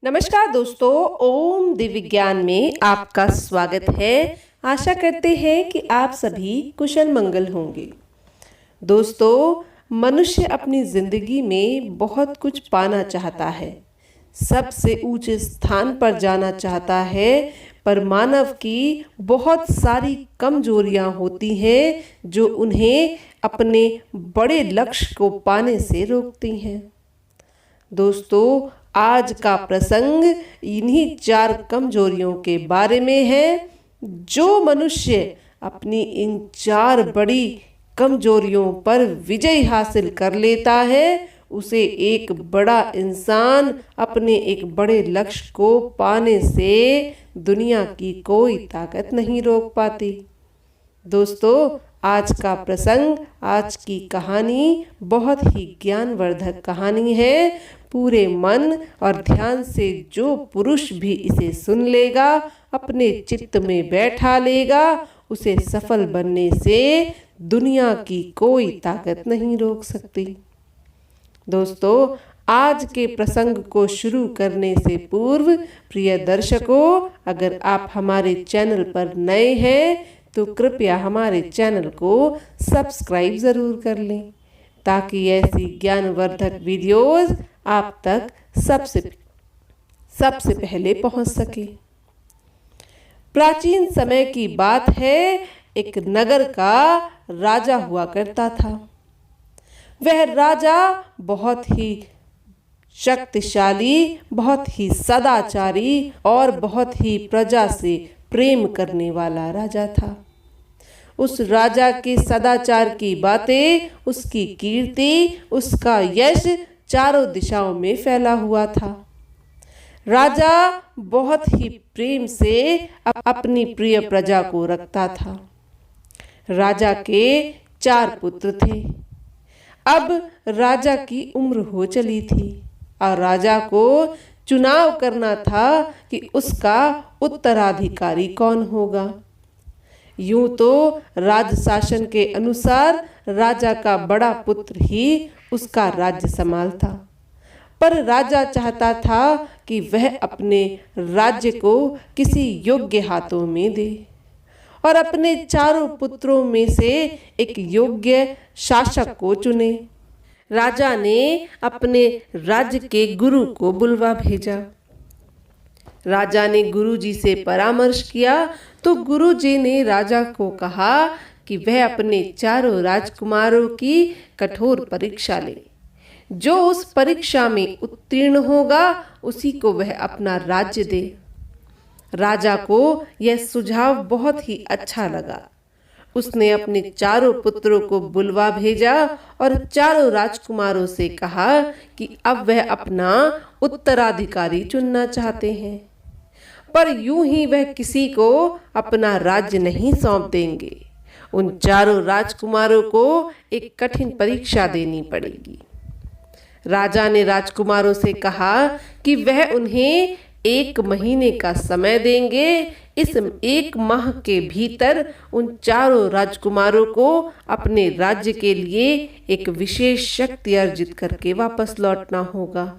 नमस्कार दोस्तों, ओम दिव्य ज्ञान में आपका स्वागत है। आशा करते हैं कि आप सभी कुशल मंगल होंगे। दोस्तों, मनुष्य अपनी जिंदगी में बहुत कुछ पाना चाहता है, सबसे ऊंचे स्थान पर जाना चाहता है, पर मानव की बहुत सारी कमजोरियां होती हैं जो उन्हें अपने बड़े लक्ष्य को पाने से रोकती हैं। दोस्तों, आज का प्रसंग इन्हीं 4 कमजोरियों के बारे में है। जो मनुष्य अपनी इन 4 बड़ी कमजोरियों पर विजय हासिल कर लेता है, उसे एक बड़ा इंसान अपने एक बड़े लक्ष्य को पाने से दुनिया की कोई ताकत नहीं रोक पाती। दोस्तों, आज का प्रसंग, आज की कहानी बहुत ही ज्ञानवर्धक कहानी है। पूरे मन और ध्यान से जो पुरुष भी इसे सुन लेगा, अपने चित्त में बैठा लेगा, उसे सफल बनने से दुनिया की कोई ताकत नहीं रोक सकती। दोस्तों, आज के प्रसंग को शुरू करने से पूर्व प्रिय दर्शकों, अगर आप हमारे चैनल पर नए हैं तो कृपया हमारे चैनल को सब्सक्राइब ज़रूर कर लें, ताकि ऐसी ज्ञानवर्धक वीडियोस आप तक सबसे पहले पहुंच सके। प्राचीन समय की बात है, एक नगर का राजा हुआ करता था। वह राजा बहुत ही शक्तिशाली, बहुत ही सदाचारी और बहुत ही प्रजा से प्रेम करने वाला राजा था। उस राजा के सदाचार की बातें, उसकी कीर्ति, उसका यश चारों दिशाओं में फैला हुआ था। राजा बहुत ही प्रेम से अपनी प्रिय प्रजा को रखता था। राजा के 4 पुत्र थे। अब राजा की उम्र हो चली थी और राजा को चुनाव करना था कि उसका उत्तराधिकारी कौन होगा। यूं तो राज शासन के अनुसार राजा का बड़ा पुत्र ही उसका राज्य संभालता, पर राजा चाहता था कि वह अपने राज्य को किसी योग्य हाथों में दे और अपने 4 पुत्रों में से एक योग्य शासक को चुने। राजा ने अपने राज्य के गुरु को बुलवा भेजा। राजा ने गुरुजी से परामर्श किया तो गुरुजी ने राजा को कहा कि वह अपने 4 राजकुमारों की कठोर परीक्षा ले। जो उस परीक्षा में उत्तीर्ण होगा, उसी को वह अपना राज्य दे। राजा को यह सुझाव बहुत ही अच्छा लगा। उसने अपने 4 पुत्रों को बुलवा भेजा और 4 राजकुमारों से कहा कि अब वह अपना उत्तराधिकारी चुनना चाहते हैं, पर यूं ही वह किसी को अपना राज्य नहीं सौंप देंगे। उन 4 राजकुमारों को एक कठिन परीक्षा देनी पड़ेगी। राजा ने राजकुमारों से कहा कि वह उन्हें 1 महीने का समय देंगे। इस 1 माह के भीतर उन 4 राजकुमारों को अपने राज्य के लिए एक विशेष शक्ति अर्जित करके वापस लौटना होगा।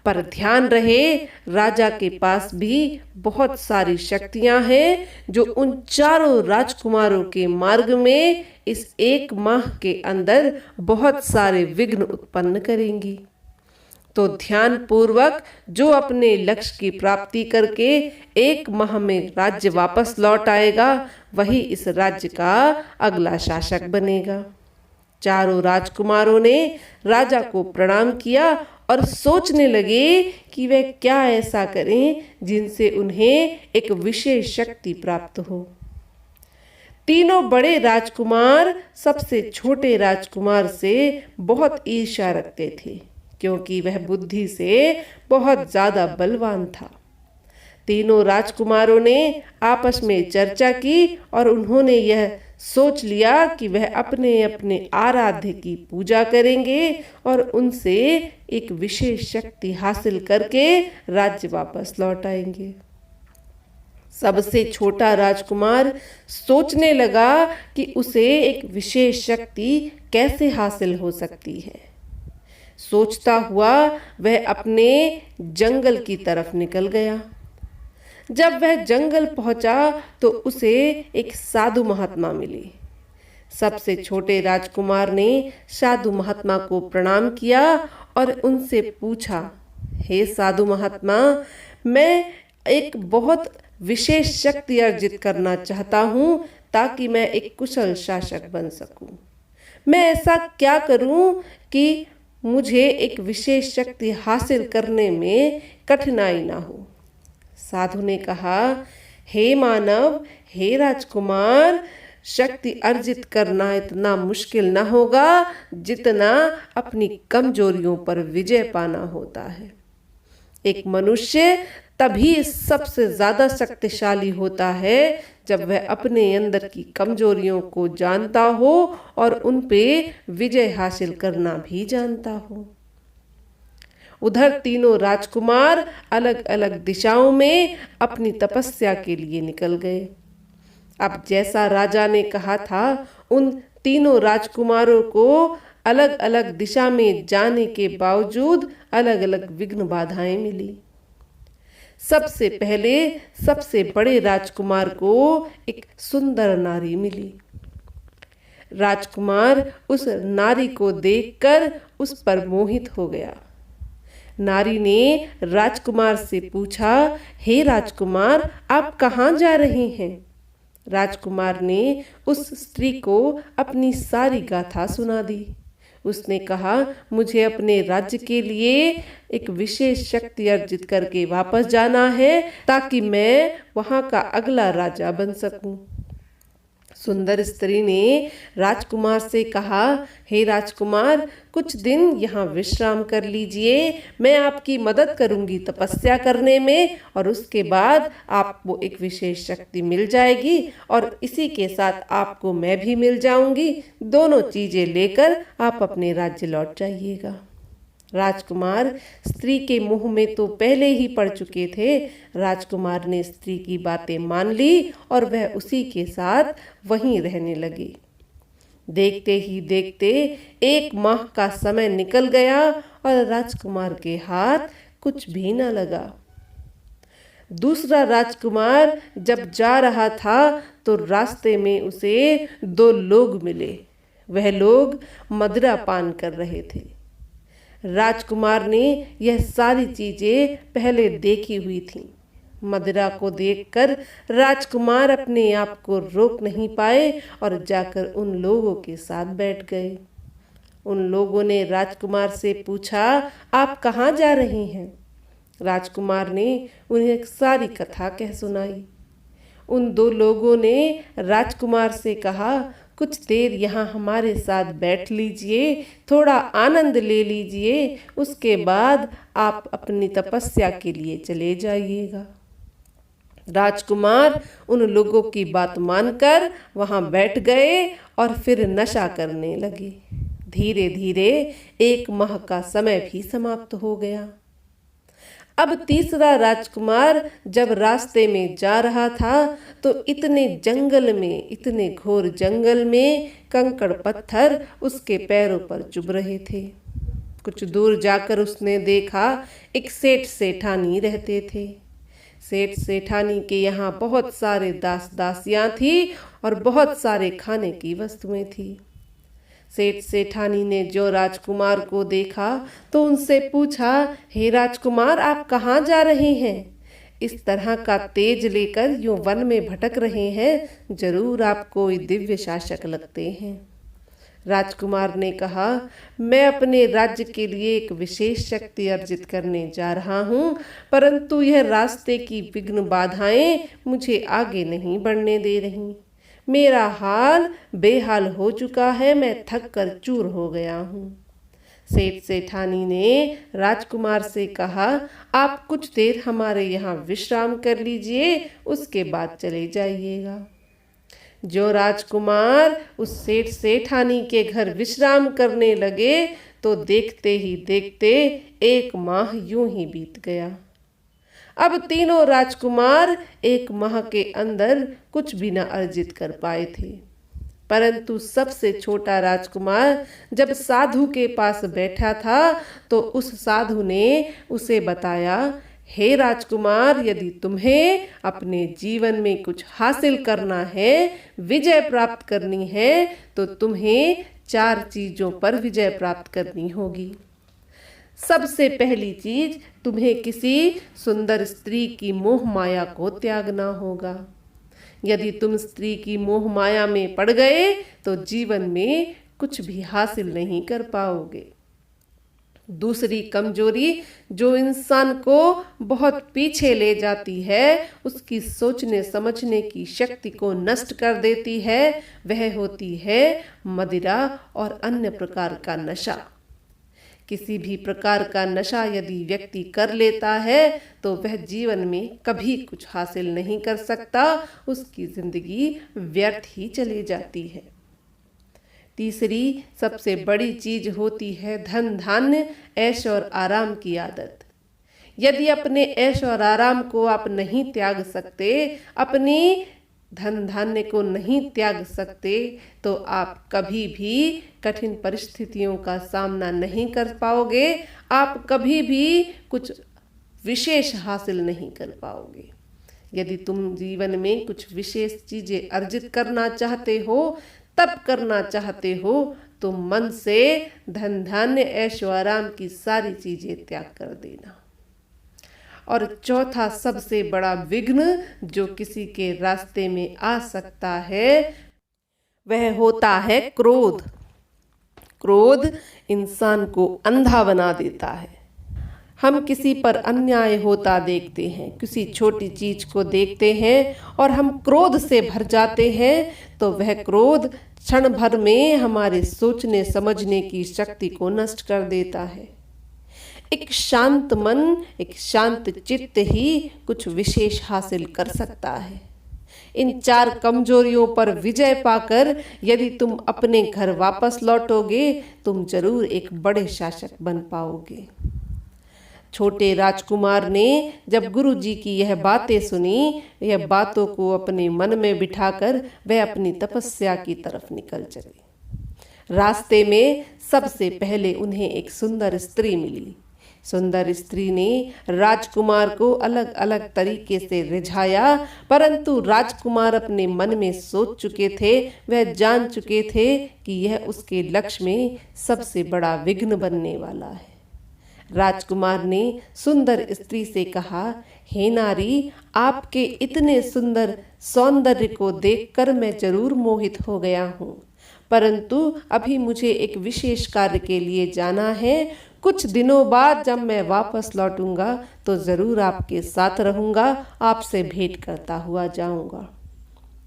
पर ध्यान रहे, राजा के पास भी बहुत सारी शक्तियां हैं जो उन 4 राजकुमारों के मार्ग में इस 1 माह के अंदर बहुत सारे विघ्न उत्पन्न करेंगी। तो ध्यान पूर्वक जो अपने लक्ष्य की प्राप्ति करके 1 माह में राज्य वापस लौट आएगा, वही इस राज्य का अगला शासक बनेगा। 4 राजकुमारों ने राजा को प्रणाम किया और सोचने लगे कि वे क्या ऐसा करें जिनसे उन्हें एक विशेष शक्ति प्राप्त हो। तीनों बड़े राजकुमार सबसे छोटे राजकुमार से बहुत ईर्ष्या रखते थे, क्योंकि वह बुद्धि से बहुत ज्यादा बलवान था। तीनों राजकुमारों ने आपस में चर्चा की और उन्होंने यह सोच लिया कि वह अपने अपने आराध्य की पूजा करेंगे और उनसे एक विशेष शक्ति हासिल करके राज्य वापस लौट आएंगे। सबसे छोटा राजकुमार सोचने लगा कि उसे एक विशेष शक्ति कैसे हासिल हो सकती है। सोचता हुआ वह अपने जंगल की तरफ निकल गया। जब वह जंगल पहुंचा तो उसे एक साधु महात्मा मिली। सबसे छोटे राजकुमार ने साधु महात्मा को प्रणाम किया और उनसे पूछा, हे साधु महात्मा, मैं एक बहुत विशेष शक्ति अर्जित करना चाहता हूँ ताकि मैं एक कुशल शासक बन सकूं। मैं ऐसा क्या करूं कि मुझे एक विशेष शक्ति हासिल करने में कठिनाई ना हो। साधु ने कहा, हे मानव, हे राजकुमार, शक्ति अर्जित करना इतना मुश्किल ना होगा जितना अपनी कमजोरियों पर विजय पाना होता है। एक मनुष्य तभी सबसे ज्यादा शक्तिशाली होता है जब वह अपने अंदर की कमजोरियों को जानता हो और उन पे विजय हासिल करना भी जानता हो। उधर तीनों राजकुमार अलग अलग दिशाओं में अपनी तपस्या के लिए निकल गए। अब जैसा राजा ने कहा था, उन तीनों राजकुमारों को अलग अलग दिशा में जाने के बावजूद अलग अलग विघ्न बाधाएं मिली। सबसे पहले सबसे बड़े राजकुमार को एक सुंदर नारी मिली। राजकुमार उस नारी को देखकर उस पर मोहित हो गया। नारी ने राजकुमार से पूछा, हे राजकुमार, आप कहाँ जा रहे हैं? राजकुमार ने उस स्त्री को अपनी सारी गाथा सुना दी। उसने कहा, मुझे अपने राज्य के लिए एक विशेष शक्ति अर्जित करके वापस जाना है ताकि मैं वहां का अगला राजा बन सकूं। सुंदर स्त्री ने राजकुमार से कहा, हे राजकुमार, कुछ दिन यहाँ विश्राम कर लीजिए। मैं आपकी मदद करूंगी तपस्या करने में और उसके बाद आपको एक विशेष शक्ति मिल जाएगी और इसी के साथ आपको मैं भी मिल जाऊंगी। दोनों चीजें लेकर आप अपने राज्य लौट जाइएगा। राजकुमार स्त्री के मुंह में तो पहले ही पड़ चुके थे। राजकुमार ने स्त्री की बातें मान ली और वह उसी के साथ वहीं रहने लगे। देखते ही देखते 1 माह का समय निकल गया और राजकुमार के हाथ कुछ भी न लगा। दूसरा राजकुमार जब जा रहा था तो रास्ते में उसे 2 लोग मिले। वह लोग मदिरा पान कर रहे थे। राजकुमार ने यह सारी चीजें पहले देखी हुई थीं। मदिरा को देखकर राजकुमार अपने आप को रोक नहीं पाए और जाकर उन लोगों के साथ बैठ गए। उन लोगों ने राजकुमार से पूछा, आप कहाँ जा रहे हैं? राजकुमार ने उन्हें सारी कथा कह सुनाई। उन 2 लोगों ने राजकुमार से कहा, कुछ देर यहाँ हमारे साथ बैठ लीजिए, थोड़ा आनंद ले लीजिए, उसके बाद आप अपनी तपस्या के लिए चले जाइएगा। राजकुमार उन लोगों की बात मानकर वहां बैठ गए और फिर नशा करने लगे। धीरे धीरे 1 माह का समय भी समाप्त हो गया। अब तीसरा राजकुमार जब रास्ते में जा रहा था तो इतने घोर जंगल में कंकड़ पत्थर उसके पैरों पर चुभ रहे थे। कुछ दूर जाकर उसने देखा एक सेठ सेठानी रहते थे। सेठ सेठानी के यहाँ बहुत सारे दास दासियां थी और बहुत सारे खाने की वस्तुएं थी। सेठ सेठानी ने जो राजकुमार को देखा तो उनसे पूछा, हे राजकुमार, आप कहाँ जा रहे हैं? इस तरह का तेज लेकर यूं वन में भटक रहे हैं, जरूर आप कोई दिव्य शासक लगते हैं। राजकुमार ने कहा, मैं अपने राज्य के लिए एक विशेष शक्ति अर्जित करने जा रहा हूँ, परंतु यह रास्ते की विघ्न बाधाएं मुझे आगे नहीं बढ़ने दे रही। मेरा हाल बेहाल हो चुका है, मैं थक कर चूर हो गया हूँ। सेठ सेठानी ने राजकुमार से कहा, आप कुछ देर हमारे यहाँ विश्राम कर लीजिए, उसके बाद चले जाइएगा। जो राजकुमार उस सेठ सेठानी के घर विश्राम करने लगे तो देखते ही देखते 1 माह यूं ही बीत गया। अब तीनों राजकुमार 1 माह के अंदर कुछ भी न अर्जित कर पाए थे। परंतु सबसे छोटा राजकुमार जब साधु के पास बैठा था तो उस साधु ने उसे बताया, हे राजकुमार, यदि तुम्हें अपने जीवन में कुछ हासिल करना है, विजय प्राप्त करनी है, तो तुम्हें 4 चीजों पर विजय प्राप्त करनी होगी। सबसे पहली चीज, तुम्हें किसी सुंदर स्त्री की मोह माया को त्यागना होगा। यदि तुम स्त्री की मोह माया में पड़ गए तो जीवन में कुछ भी हासिल नहीं कर पाओगे। दूसरी कमजोरी जो इंसान को बहुत पीछे ले जाती है, उसकी सोचने समझने की शक्ति को नष्ट कर देती है, वह होती है मदिरा और अन्य प्रकार का नशा। किसी भी प्रकार का नशा यदि व्यक्ति कर लेता है तो वह जीवन में कभी कुछ हासिल नहीं कर सकता, उसकी जिंदगी व्यर्थ ही चली जाती है। तीसरी सबसे बड़ी चीज होती है धन धान्य, ऐश और आराम की आदत। यदि अपने ऐश और आराम को आप नहीं त्याग सकते, अपनी धन धान्य को नहीं त्याग सकते, तो आप कभी भी कठिन परिस्थितियों का सामना नहीं कर पाओगे, आप कभी भी कुछ विशेष हासिल नहीं कर पाओगे। यदि तुम जीवन में कुछ विशेष चीजें अर्जित करना चाहते हो, तब करना चाहते हो, तो मन से धन धान्य ऐश व आराम की सारी चीजें त्याग कर देना। और चौथा सबसे बड़ा विघ्न जो किसी के रास्ते में आ सकता है, वह होता है क्रोध। क्रोध इंसान को अंधा बना देता है। हम किसी पर अन्याय होता देखते हैं, किसी छोटी चीज को देखते हैं और हम क्रोध से भर जाते हैं, तो वह क्रोध क्षण भर में हमारे सोचने समझने की शक्ति को नष्ट कर देता है। एक शांत मन, एक शांत चित्त ही कुछ विशेष हासिल कर सकता है। इन 4 कमजोरियों पर विजय पाकर यदि तुम अपने घर वापस लौटोगे, तुम जरूर एक बड़े शासक बन पाओगे। छोटे राजकुमार ने जब गुरु जी की यह बातें सुनी, यह बातों को अपने मन में बिठाकर वह अपनी तपस्या की तरफ निकल चले। रास्ते में सबसे पहले उन्हें एक सुंदर स्त्री मिली। सुंदर स्त्री ने राजकुमार को अलग अलग तरीके से रिझाया, परंतु राजकुमार अपने मन में सोच चुके थे, वह जान चुके थे कि यह उसके लक्ष्य में सबसे बड़ा विघ्न बनने वाला है। राजकुमार ने सुंदर स्त्री से कहा, हे नारी, आपके इतने सुंदर सौंदर्य को देखकर मैं जरूर मोहित हो गया हूँ, परंतु अभी मुझे एक विशेष कार्य के लिए जाना है। कुछ दिनों बाद जब मैं वापस लौटूंगा तो जरूर आपके साथ रहूंगा, आपसे भेंट करता हुआ जाऊंगा।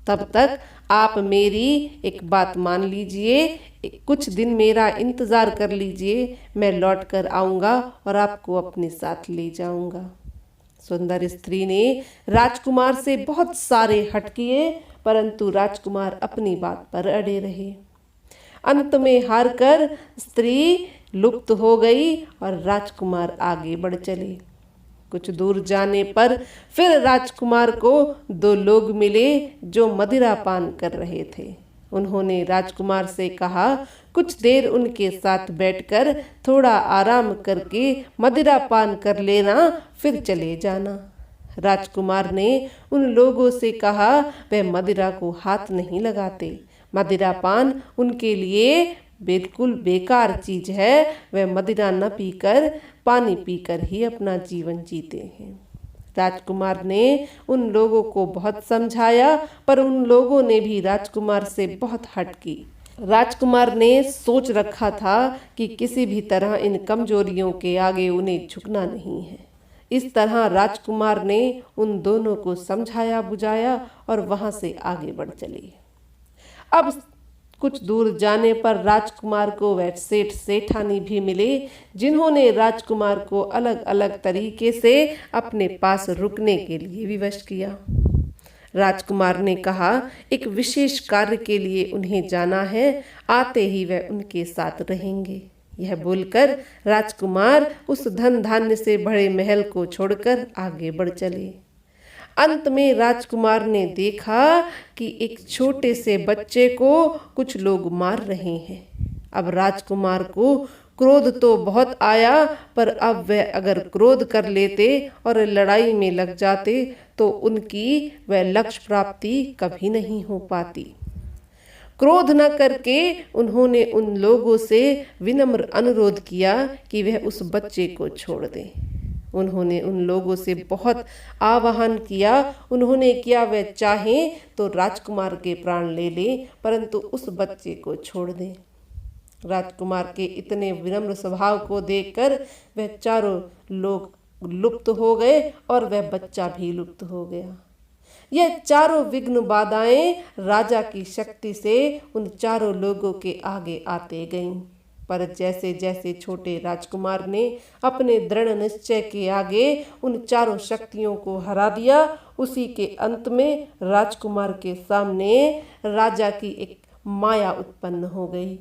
तब तक आप मेरी एक बात मान लीजिए, कुछ दिन मेरा इंतजार कर लीजिए, मैं लौट कर आऊंगा और आपको अपने साथ ले जाऊंगा। सुंदर स्त्री ने राजकुमार से बहुत सारे हठ किए, परंतु राजकुमार अपनी बात पर अड़े रहे। अंत में हारकर स्त्री लुप्त हो गई और राजकुमार आगे बढ़ चले। कुछ दूर जाने पर फिर राजकुमार को 2 लोग मिले जो मदिरा पान कर रहे थे। उन्होंने राजकुमार से कहा, कुछ देर उनके साथ बैठकर थोड़ा आराम करके मदिरा पान कर लेना, फिर चले जाना। राजकुमार ने उन लोगों से कहा, वह मदिरा को हाथ नहीं लगाते, मदिरा पान उनके लिए बिल्कुल बेकार चीज है, वह मदिरा न पीकर पानी पीकर ही अपना जीवन जीते हैं। राजकुमार ने उन लोगों को बहुत समझाया, पर उन लोगों ने भी राजकुमार से बहुत हट की। राजकुमार ने सोच रखा था कि किसी भी तरह इन कमजोरियों के आगे उन्हें झुकना नहीं है। इस तरह राजकुमार ने उन दोनों को समझाया बुझाया और वहां से आगे बढ़ चले। अब कुछ दूर जाने पर राजकुमार को वह सेठ सेठानी भी मिले, जिन्होंने राजकुमार को अलग अलग तरीके से अपने पास रुकने के लिए विवश किया। राजकुमार ने कहा, एक विशेष कार्य के लिए उन्हें जाना है, आते ही वह उनके साथ रहेंगे। यह बोलकर राजकुमार उस धन धान्य से भरे महल को छोड़कर आगे बढ़ चले। अंत में राजकुमार ने देखा कि एक छोटे से बच्चे को कुछ लोग मार रहे हैं। अब राजकुमार को क्रोध तो बहुत आया, पर अब वह अगर क्रोध कर लेते और लड़ाई में लग जाते तो उनकी वह लक्ष्य प्राप्ति कभी नहीं हो पाती। क्रोध न करके उन्होंने उन लोगों से विनम्र अनुरोध किया कि वह उस बच्चे को छोड़ दें। उन्होंने उन लोगों से बहुत आह्वान किया। उन्होंने किया वह चाहें तो राजकुमार के प्राण ले लें, परंतु उस बच्चे को छोड़ दें। राजकुमार के इतने विनम्र स्वभाव को देखकर वह चारों लोग लुप्त हो गए और वह बच्चा भी लुप्त हो गया। यह चारों विघ्न बाधाएं राजा की शक्ति से उन चारों लोगों के आगे आते गईं। पर जैसे जैसे छोटे राजकुमार ने अपने दृढ़ निश्चय के आगे उन चारों शक्तियों को हरा दिया, उसी के अंत में राजकुमार के सामने राजा की एक माया उत्पन्न हो गई।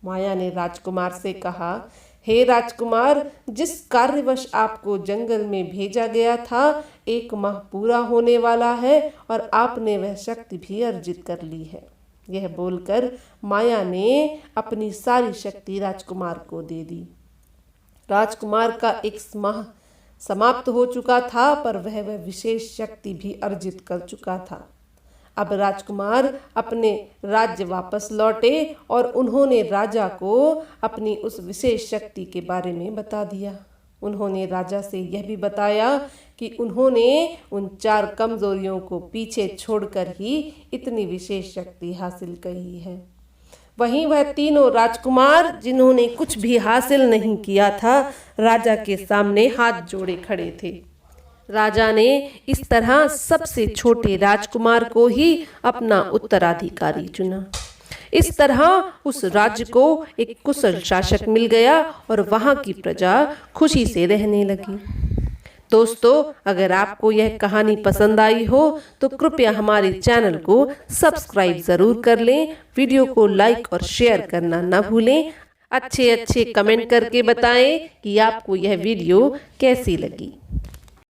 माया ने राजकुमार से कहा, हे राजकुमार, जिस कार्यवश आपको जंगल में भेजा गया था 1 माह पूरा होने वाला है और आपने वह शक्ति भी अर्जित कर ली है। यह बोलकर माया ने अपनी सारी शक्ति राजकुमार को दे दी। राजकुमार का 1 माह समाप्त हो चुका था, पर वह विशेष शक्ति भी अर्जित कर चुका था। अब राजकुमार अपने राज्य वापस लौटे और उन्होंने राजा को अपनी उस विशेष शक्ति के बारे में बता दिया। उन्होंने राजा से यह भी बताया कि उन्होंने उन 4 कमजोरियों को पीछे छोड़कर ही इतनी विशेष शक्ति हासिल की है। वहीं वह तीनों राजकुमार जिन्होंने कुछ भी हासिल नहीं किया था, राजा के सामने हाथ जोड़े खड़े थे। राजा ने इस तरह सबसे छोटे राजकुमार को ही अपना उत्तराधिकारी चुना। इस तरह उस राज्य को एक कुशल शासक मिल गया और वहां की प्रजा खुशी से रहने लगी। दोस्तों, अगर आपको यह कहानी पसंद आई हो तो कृपया हमारे चैनल को सब्सक्राइब जरूर कर लें। वीडियो को लाइक और शेयर करना न भूलें। अच्छे कमेंट करके बताएं कि आपको यह वीडियो कैसी लगी।